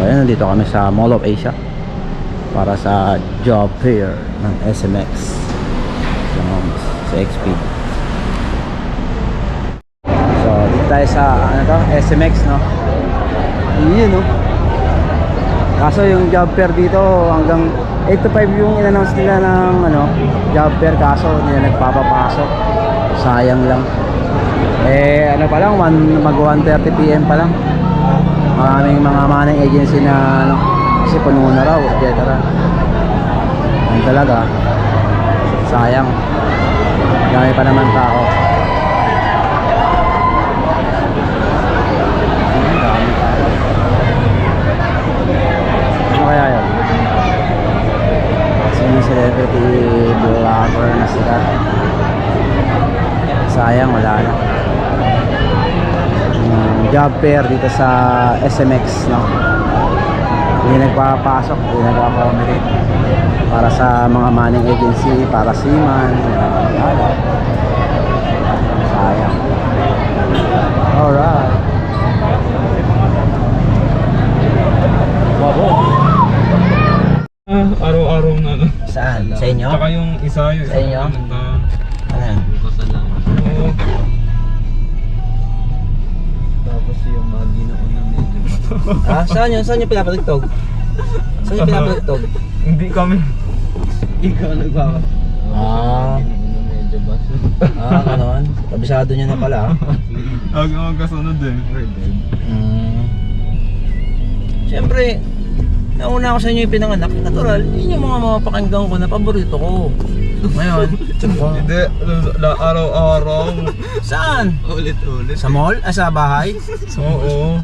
ayun, nandito kami sa Mall of Asia para sa job fair ng SMX sa XP. So dito tayo sa ano to, SMX, no? Yun, no? Kaso yung job fair dito hanggang 8 to 5 yung in-announce nila ng ano, job fair, kaso hindi na nagpapapasok. Sayang lang. Ano pa lang, mag 1:30 PM pa lang. Maraming mga manning agency na ano, kasi puno na raw, etc. Yan talaga. Sayang. Dami pa naman tao. Dami tao. Ano kaya yun? Sino yung celebrity vlogger na sikat? Sayang, wala na. Job fair dito sa SMX, no? Hindi nagpapasok, hindi nagpapamigay para sa mga manning agency, para seaman, wala. Sayang. Alright. Wabo. Araw-araw na. Saan? Sa inyo? Tsaka yung isa, yung Sa inyo? Ano yan? Oo. Tapos yung mga ginoon na medyo. Saan yun? Saan yung pinapatugtog? Saan yung pinapatugtog? Hindi kami. Ikaw nagbawa. Ginoon na medyo baso. Ganon. Kabisado nyo na pala. Ang kasunod eh. Siyempre, nauna ako sa inyo yung pinanganak. Natural, yun yung mga mapapakinggan ko na paborito ko. Ngayon, Hindi, araw-araw. saan? Ulit-ulit. Sa mall? Sa bahay? Oo.